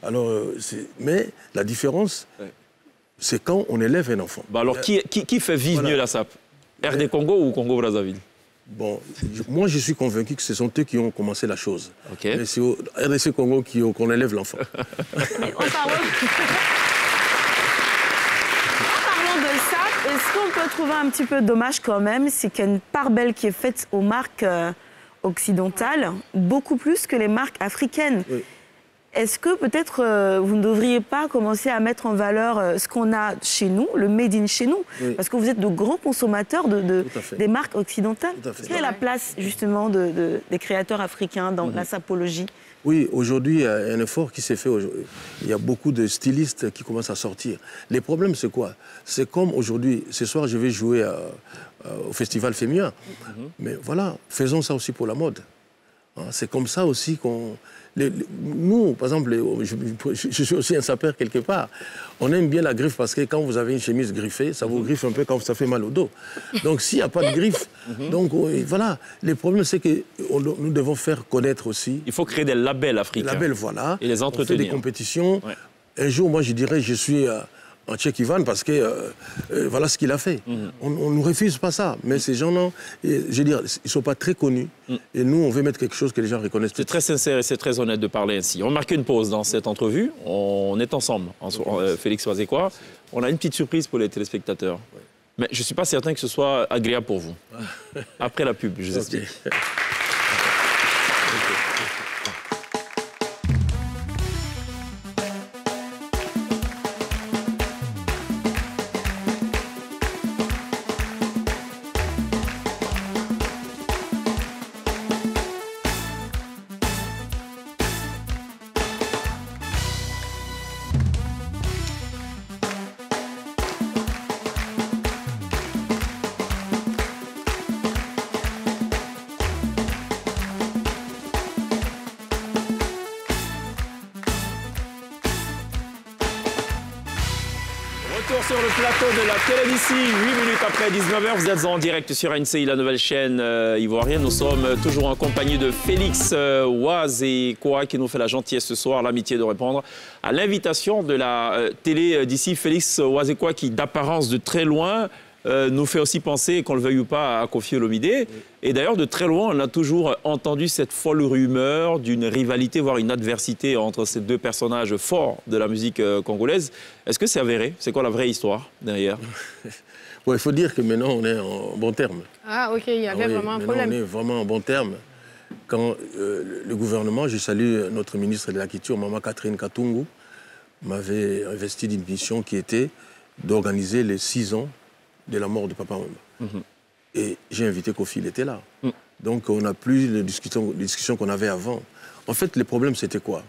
Alors, mais la différence, c'est quand on élève un enfant. Bah alors, qui fait vivre mieux la SAP? RD Congo ou Congo-Brazzaville? Bon, moi, je suis convaincu que ce sont eux qui ont commencé la chose. Mais c'est au RDC Congo qu'on élève l'enfant. Est-ce qu'on peut trouver un petit peu dommage quand même, c'est qu'il y a une part belle qui est faite aux marques occidentales, beaucoup plus que les marques africaines. Est-ce que peut-être vous ne devriez pas commencer à mettre en valeur ce qu'on a chez nous, le made in chez nous? Parce que vous êtes de grands consommateurs des marques occidentales. Quelle est la place justement des créateurs africains dans la sapologie? Oui, aujourd'hui, il y a un effort qui s'est fait. Il y a beaucoup de stylistes qui commencent à sortir. Les problèmes, c'est quoi? C'est comme aujourd'hui, ce soir, je vais jouer au Festival Féminin. Mais voilà, faisons ça aussi pour la mode. C'est comme ça aussi qu'on... Nous, par exemple, je suis aussi un sapeur quelque part. On aime bien la griffe parce que quand vous avez une chemise griffée, ça vous griffe un peu quand ça fait mal au dos. Donc s'il n'y a pas de griffe, donc voilà. Le problème, c'est que nous devons faire connaître aussi... Il faut créer des labels africains. Des labels, voilà. Et les entretenir. On fait des compétitions. Un jour, moi, je dirais, je suis... en Tchèque Ivan parce que voilà ce qu'il a fait. On ne refuse pas ça. Mais ces gens-là, je veux dire, ils ne sont pas très connus. Et nous, on veut mettre quelque chose que les gens reconnaissent. C'est très sincère et c'est très honnête de parler ainsi. On marque une pause dans cette entrevue. On est ensemble, Félix Wazekwa. On a une petite surprise pour les téléspectateurs. Mais je ne suis pas certain que ce soit agréable pour vous. Après la pub, je vous explique. Sur le plateau de la télévision, 8 minutes après 19h, vous êtes en direct sur NCI, la nouvelle chaîne ivoirienne. Nous sommes toujours en compagnie de Félix Ouazekwa qui nous fait la gentillesse ce soir, l'amitié de répondre à l'invitation de la télé d'ici. Félix Ouazekwa qui, d'apparence de très loin, nous fait aussi penser, qu'on le veuille ou pas, à Koffi Olomidé. Et d'ailleurs, de très loin, on a toujours entendu cette folle rumeur d'une rivalité, voire une adversité entre ces deux personnages forts de la musique congolaise. Est-ce que c'est avéré? C'est quoi la vraie histoire derrière? Bon, il faut dire que maintenant, on est en bon terme. Ah, OK, il y avait vraiment un problème. On est vraiment en bon terme. Quand le gouvernement, je salue notre ministre de la Culture, Maman Catherine Katungu, m'avait investi d'une mission qui était d'organiser les 6 ans de la mort de Papa Wemba. Et j'ai invité Koffi, il était là. Donc on n'a plus les discussions qu'on avait avant. En fait, le problème, c'était quoi?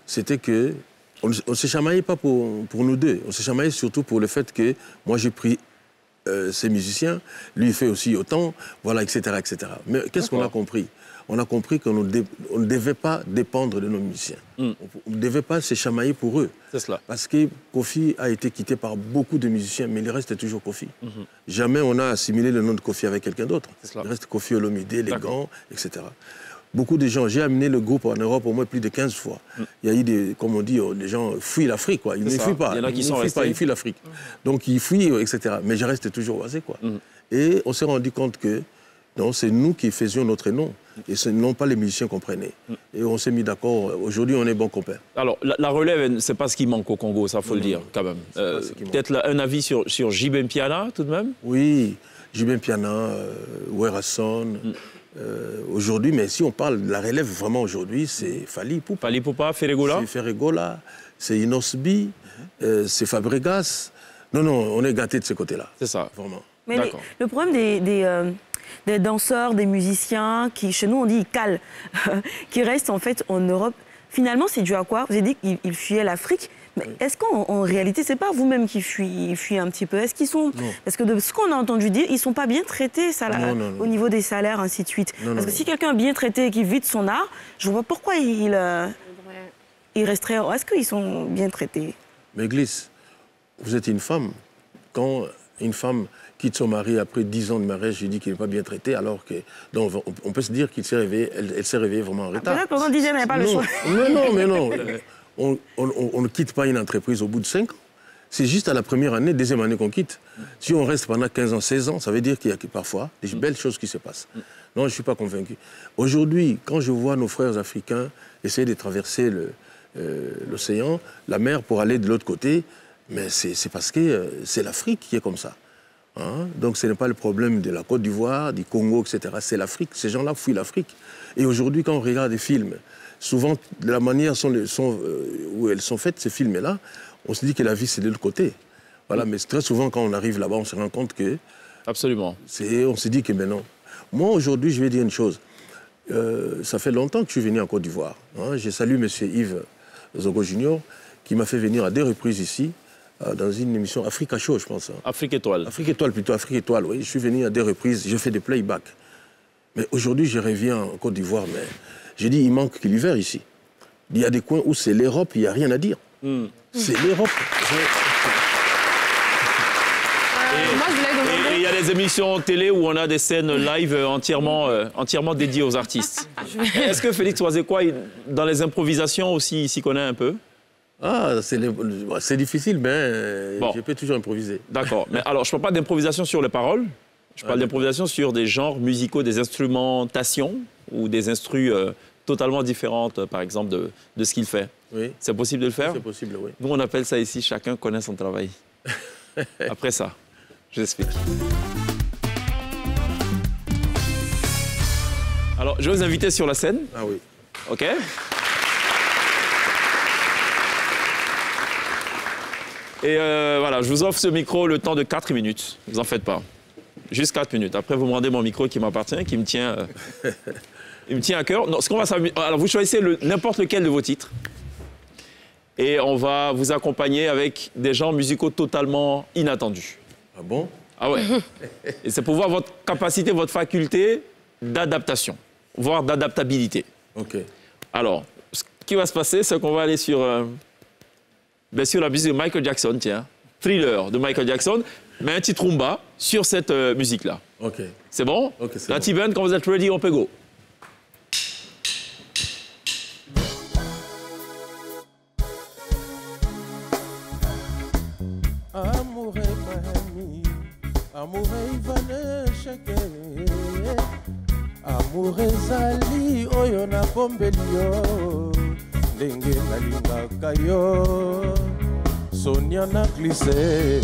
C'était que on ne se chamaillait pas pour nous deux. On se chamaillait surtout pour le fait que moi, j'ai pris ces musiciens, lui, il fait aussi autant, voilà, etc. etc. Mais qu'est-ce qu'on a compris? On a compris qu'on ne devait pas dépendre de nos musiciens. On ne devait pas se chamailler pour eux. C'est cela. Parce que Koffi a été quitté par beaucoup de musiciens, mais il reste toujours Koffi. Jamais on a assimilé le nom de Koffi avec quelqu'un d'autre. Il reste Koffi Olomidé, les gants, etc. Beaucoup de gens, j'ai amené le groupe en Europe au moins plus de 15 fois. Il y a eu des, comme on dit, des gens fuient l'Afrique, quoi. Ils ne fuient pas. Il y en a qui sont restés. Ils fuient l'Afrique. Donc ils fuient, etc. Mais je reste toujours oisé, quoi. Et on s'est rendu compte que non, c'est nous qui faisions notre nom. Et ce non pas les musiciens qu'on prenait. Et on s'est mis d'accord. Aujourd'hui, on est bons compères. Alors, la relève, c'est pas ce qui manque au Congo, ça faut le dire, quand même. Peut-être un avis sur Jibin Piana, tout de même? Oui, Jibin Piana, Werrason. Aujourd'hui, mais si on parle de la relève vraiment aujourd'hui, c'est Fally Ipupa. Fally Ipupa, Ferregola. C'est Ferregola, c'est Inosbi, c'est Fabregas. Non, on est gâtés de ce côté-là. C'est ça. Vraiment. Mais le problème des danseurs, des musiciens, qui, chez nous, on dit ils calent, qui restent en fait en Europe, finalement, c'est dû à quoi? Vous avez dit qu'ils fuyaient l'Afrique. Mais est-ce qu'en réalité, c'est pas vous-même qui fuyez un petit peu? Est-ce qu'ils sont... Parce que de ce qu'on a entendu dire, ils ne sont pas bien traités au niveau des salaires, ainsi de suite. Parce que si quelqu'un est bien traité et qui vit de son art, je vois pas pourquoi il resterait... Est-ce qu'ils sont bien traités? Mais Glisse, vous êtes une femme. Quand une femme quitte son mari après 10 ans de mariage, je dis qu'il n'est pas bien traité, alors que... Donc on peut se dire qu'il s'est réveillé, elle s'est réveillée vraiment en retard. Peut-être pendant 10 ans, elle n'avait pas le choix. Mais non. On ne quitte pas une entreprise au bout de 5 ans. C'est juste à la première année, deuxième année qu'on quitte. Si on reste pendant 15 ans, 16 ans, ça veut dire qu'il y a parfois des belles choses qui se passent. Non, je ne suis pas convaincu. Aujourd'hui, quand je vois nos frères africains essayer de traverser l'océan, la mer pour aller de l'autre côté, mais c'est parce que c'est l'Afrique qui est comme ça. Hein? Donc ce n'est pas le problème de la Côte d'Ivoire, du Congo, etc. C'est l'Afrique. Ces gens-là fuient l'Afrique. Et aujourd'hui, quand on regarde des films, souvent, de la manière où elles sont faites, ces films-là, on se dit que la vie, c'est de l'autre côté. Voilà, mais très souvent, quand on arrive là-bas, on se rend compte que... Absolument. On se dit que maintenant... Moi, aujourd'hui, je vais dire une chose. Ça fait longtemps que je suis venu en Côte d'Ivoire. Hein. Je salue M. Yves Zogo Junior, qui m'a fait venir à 2 reprises ici, dans une émission Africa Show, je pense. Hein. Afrique Étoile. Afrique Étoile, plutôt. Afrique Étoile, oui. Je suis venu à 2 reprises, j'ai fait des playbacks. Mais aujourd'hui, je reviens en Côte d'Ivoire, mais... J'ai dit, il manque que l'hiver ici. Il y a des coins où c'est l'Europe, il n'y a rien à dire. C'est l'Europe. Et il y a des émissions télé où on a des scènes live entièrement dédiées aux artistes. Est-ce que Félix Ouazekwa, dans les improvisations aussi, il s'y connaît un peu? Ah, c'est difficile, mais je peux toujours improviser. D'accord. Mais alors, je ne parle pas d'improvisation sur les paroles. Je parle d'improvisation sur des genres musicaux, des instrumentations ou des instrus totalement différentes, par exemple, de ce qu'il fait. Oui. C'est possible de le faire? C'est possible, oui. Nous, on appelle ça ici, chacun connaît son travail. Après ça, J'explique. Alors, je vais vous inviter sur la scène. Ah oui. OK? Et voilà, je vous offre ce micro le temps de 4 minutes. Ne vous en faites pas. Juste 4 minutes. Après, vous me rendez mon micro qui m'appartient, qui me tient, il me tient à cœur. Non, ce qu'on va s'amuser. Alors, vous choisissez n'importe lequel de vos titres. Et on va vous accompagner avec des genres musicaux totalement inattendus. Ah bon? Ah ouais. Et c'est pour voir votre capacité, votre faculté d'adaptation, voire d'adaptabilité. OK. Alors, ce qui va se passer, c'est qu'on va aller sur, bien sûr, la musique de Michael Jackson, tiens. Thriller de Michael Jackson, mais un petit rumba sur cette musique-là. OK. C'est bon? OK, c'est La bon. T-Band, quand vous êtes ready, on peut go. Amour et Miami, amour et Ivane Cheke, amour et Zali, oyo na bombeli yo, ndenge nalingaka yo, Sonia na glissé,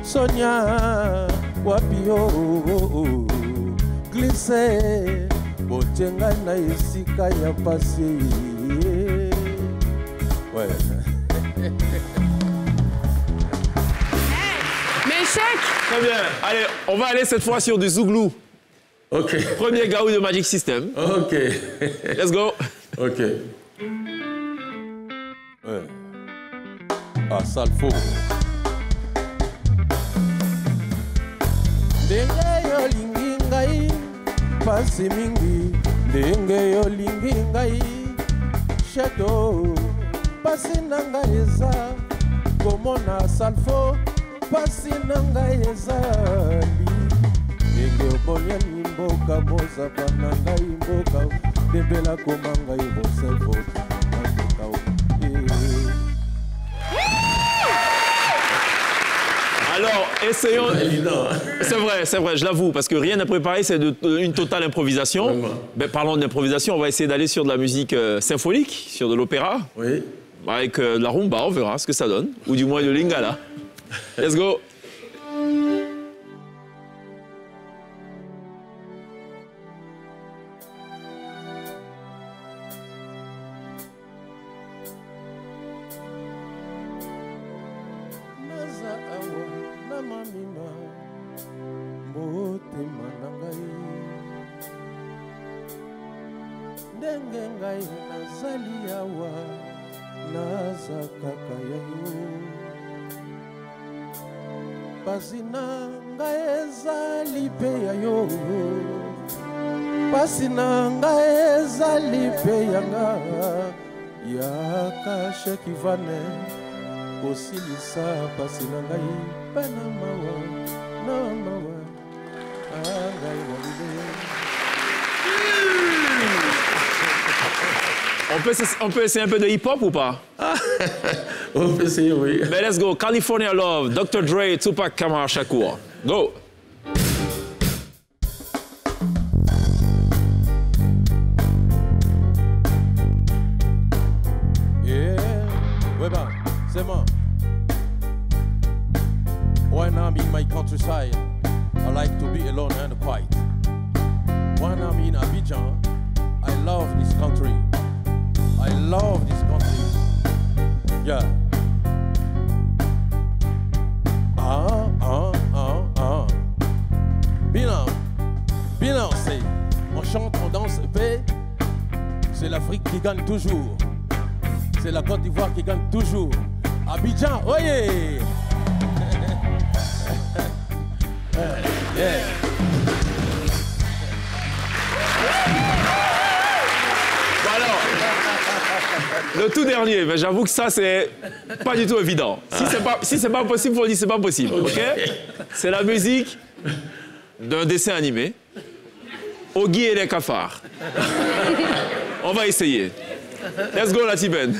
Sonia wapi yo, glissé, botenga na esika ya pasi. Ouais. Très bien. Allez, on va aller cette fois sur du Zouglou. OK. Premier gaou de Magic System. OK. Let's go. OK. Ouais. Ah, Salfo. Ndenge yo lingi ngai, pasi mingi. Ndenge yo lingi ngai, shadow. Pasi nanga eza, komona Salfo. Pasi nanga ezali ndenge obonyani mboka bozaba na ngai mboka debela koma ngai boselvo Alors, essayons... C'est vrai, je l'avoue, parce que rien n'est préparé, c'est une totale improvisation. Mais parlons d'improvisation, on va essayer d'aller sur de la musique symphonique, sur de l'opéra. Oui. Avec de la rumba, on verra ce que ça donne. Ou du moins de lingala. Let's go. naza awa na mamina motema na ngai ndenge ngai nazali awa naza kaka ya yo pasi na ngai ezali mpe ya yo pasi na ngai ezali mpe yanga yaka shekivane kosilisa pasi na ngai mpe na mawa angai walide. On peut essayer un peu de hip-hop ou pas? On peut essayer, oui. Ben, let's go. California Love, Dr. Dre, Tupac Kamara Shakur. Go. Yeah, Weber, c'est moi. When I'm in my countryside, I like to be alone and quiet. When I'm in Abidjan, I love this country. I love this country. Yeah. Bilan, c'est on chante, on danse, c'est l'Afrique qui gagne toujours. C'est la Côte d'Ivoire qui gagne toujours. Abidjan, oyez! Yeah. Le tout dernier, mais j'avoue que ça, c'est pas du tout évident. Si c'est pas possible, faut dire c'est pas possible, ok? C'est la musique d'un dessin animé, Oggy et les cafards. On va essayer. Let's go, la T-Band.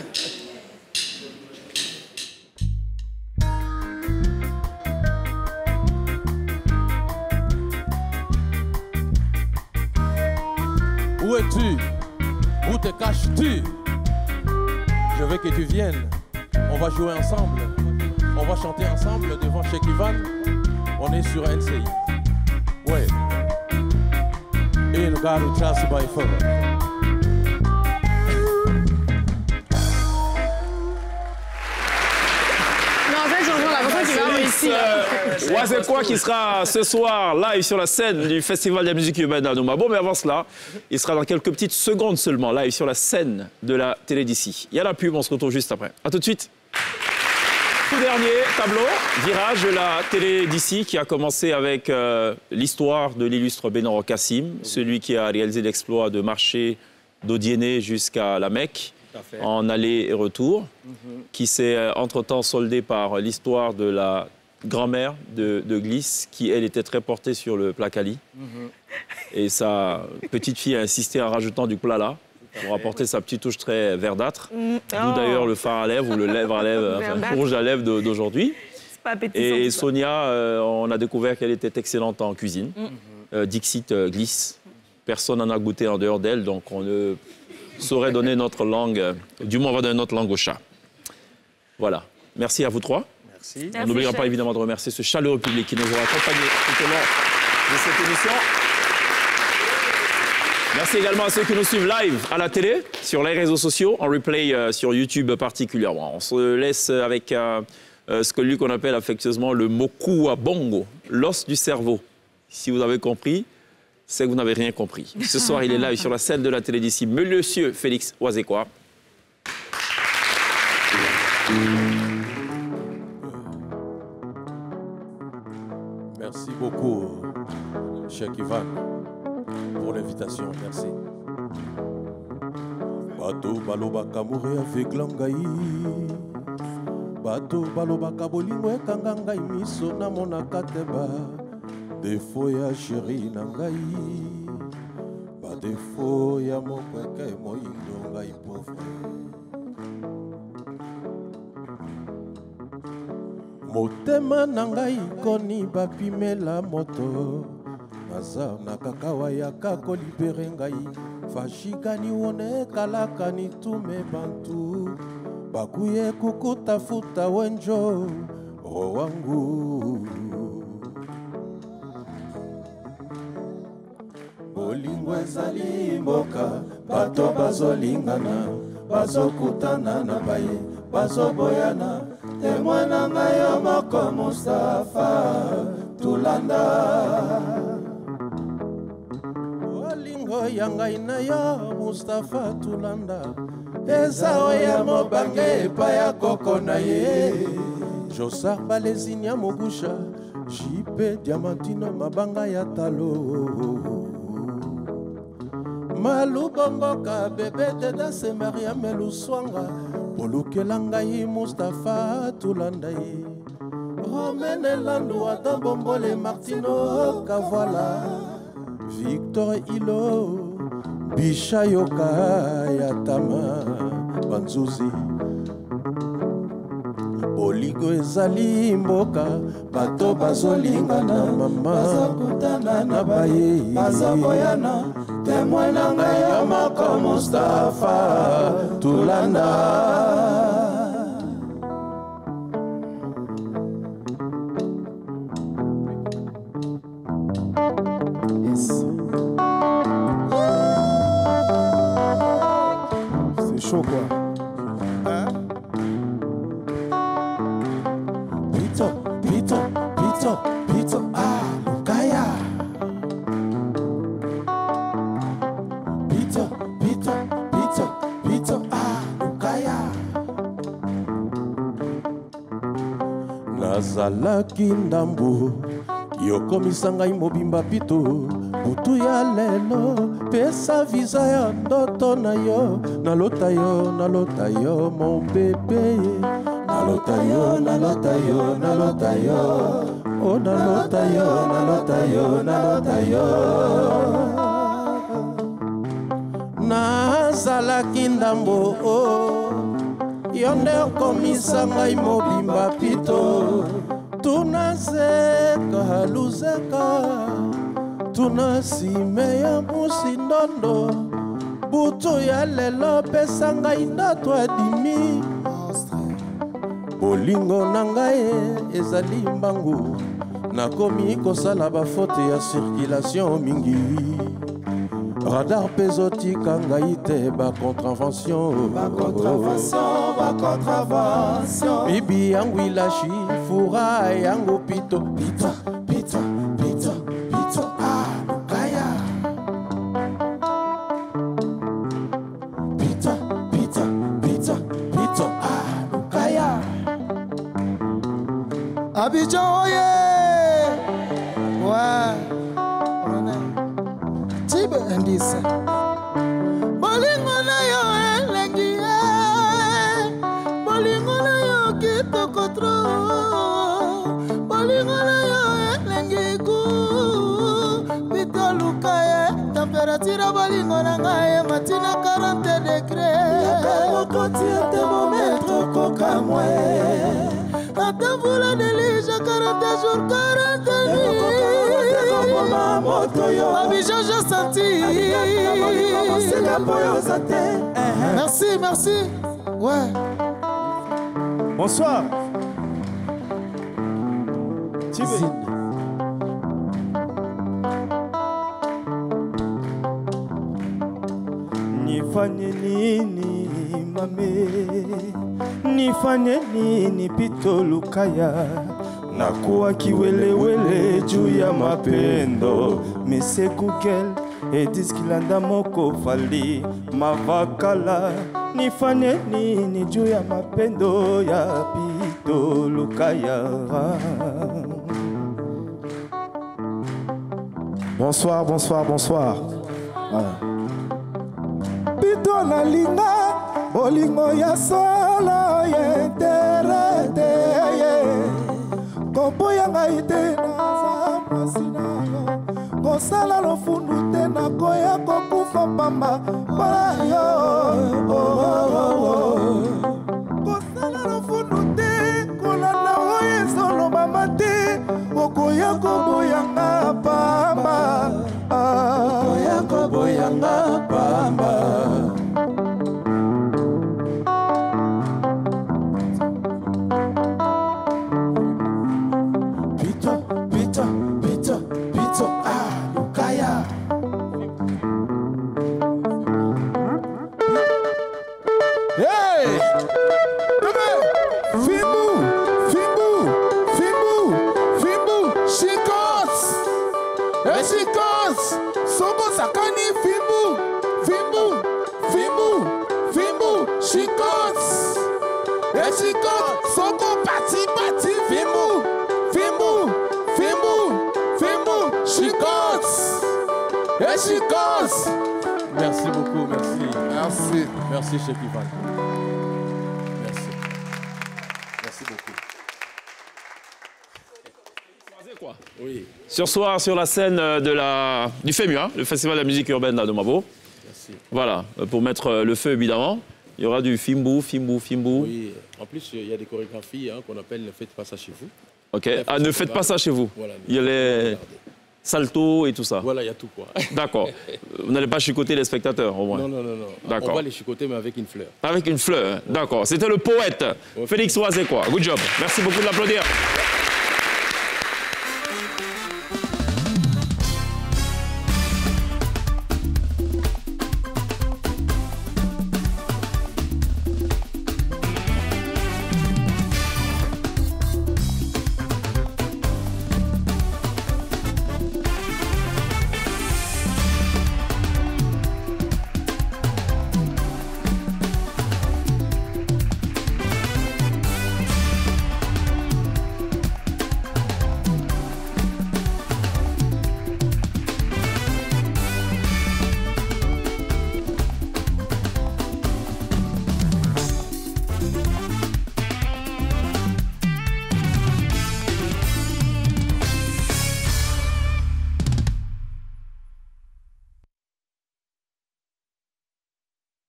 Où es-tu? Où te caches-tu? Je veux que tu viennes. On va jouer ensemble. On va chanter ensemble devant Cheikh Ivan. On est sur NCI. Ouais. In God we trust by far. Wazekwa qui sera ce soir live sur la scène du Festival de la musique urbaine à Noumabo. Mais avant cela, il sera dans quelques petites secondes seulement live sur la scène de la télé d'ici. Il y a la pub, on se retrouve juste après. A tout de suite. Tout dernier tableau, virage de la télé d'ici qui a commencé avec l'histoire de l'illustre Benoro Kassim, celui qui a réalisé l'exploit de marcher d'Odiéné jusqu'à la Mecque en aller et retour, qui s'est entre-temps soldé par l'histoire de la grand-mère de Glisse, qui, elle, était très portée sur le plat Kali. Et sa petite fille a insisté en rajoutant du plat là, pour apporter sa petite touche très verdâtre. D'où d'ailleurs le fard à lèvres ou le lèvre à lèvres, enfin, rouge à lèvres d'aujourd'hui. Et Sonia, on a découvert qu'elle était excellente en cuisine. Dixit Glisse. Personne n'en a goûté en dehors d'elle, donc on ne saurait donner notre langue, du moins on va donner notre langue au chat. Voilà. Merci à vous trois. Merci. On n'oubliera pas évidemment de remercier ce chaleureux public qui nous aura accompagnés tout au long de cette émission. Merci également à ceux qui nous suivent live à la télé, sur les réseaux sociaux, en replay sur YouTube particulièrement. On se laisse avec ce que Luc on appelle affectueusement le moku à bongo, l'os du cerveau. Si vous avez compris, c'est que vous n'avez rien compris. Ce soir, il est live sur la scène de la télé d'ici, Monsieur Félix Wazekwa. Merci beaucoup, Cheikh Ivan, pour l'invitation. Merci. Bato baloba kamure avec langai. Bato baloba kabolingo ekanga ngai miso na mona kateba. Défaut ya chéri na ngai. Ba défaut ya mokweke moyindo ngai pauvre. Motema na ngai koni bapimela moto. Naza na kakawa ya kako libere ngai. Fashikani wone kalakani tume bantu. Bakuye kukutafuta wenjo roho wangu. Bolingo ezali mboka, bato bazolingana, bazokutana na baye, bazoboyana. Temwana ngayo moko Mustafa Tulanda. Bolingo ya ngai na yo Mustafa Tulanda. Eza oya mobange epa ya koko na ye. Josar Balezinia Mogusha, Jipe Diamantino mabanga ya talo. Malubongoka bebe deda se Maria Meluswanga. Polukela ngai Mustafa Tulanda ye. Romene Landu Adam Bombole Martino Kavala. Victor Hilo Bishayoka Yatama Banzuzi. Bolingo ezali mboka, bato bazolingana, mama bazakutana na baye, bazaboyana. Temwana ngai moko Mustafa Tulanda. Yes. C'est chaud quoi. Pito, ah, Lukaya. Pito, ah, Lukaya. Nazalaki ndambo, yokomisa ngai mobimba pito. Butu ya lelo, pesa visa ya ndoto na yo. Nalota yo, mon bébé. Nalota yo. Oh, nalota yo. Nazalaki ndambo, oh. Yonde okomisa ngai mobimba pito. Tunazeka luzeka. Tunasime ya musindondo. Butu ya lelo pesa ngai ndoto adimi. Bolingo na ngai ezali mbangu. nakomi kosala bafote ya circulation mingi radar pezotika ngai te bacontrevention bibi yangu ilashi fura yangu pito alukaya pito alukaya Abidjan oye ouais Tibe indice bolingo na yo elengi bolingo na yo kitoko tro bolingo na yo elengi ku bitoluka temperature bolingo na ngai matina 40 degrés yakokoti thermomètre kokamwe Atavoula delija 40 jours, 40 nuits. Abidjan, j'ai senti. Merci. Ouais. Bonsoir. Tibé. Nifanye nini, mame? Nifanye nini pito lukaya nakuwa kiwelewele juu ya mapendo Mese Google ediskilanda moko fali mavakala nifanye nini juu ya mapendo ya pito lukaya Bonsoir voilà. Pito na linga bolingo ya solo yenterete kompo ya ngai te naza mwasi na yo kosala lofundu te nakoya kokufa pamba mpona yo kosala lofundu te kolanda oyo ezolobama te okoya koboyanga pamba okoya koboyanga pamba Merci beaucoup, merci Chef Ivan. Merci beaucoup. Oui. Ce soir, sur la scène du FEMU, le Festival de la musique urbaine de Mabo. Merci. Voilà, pour mettre le feu évidemment. Il y aura du Fimbu. Oui, en plus il y a des chorégraphies qu'on appelle Ne faites pas ça chez vous. Ok, ne faites pas ça chez vous. Voilà, il y a les saltos et tout ça. Voilà, il y a tout quoi. D'accord. Vous n'allez pas chicoter les spectateurs au moins. Non. D'accord. On va les chicoter mais avec une fleur. Avec une fleur, d'accord. C'était le poète Félix Oazekwa. Good job. Merci beaucoup de l'applaudir.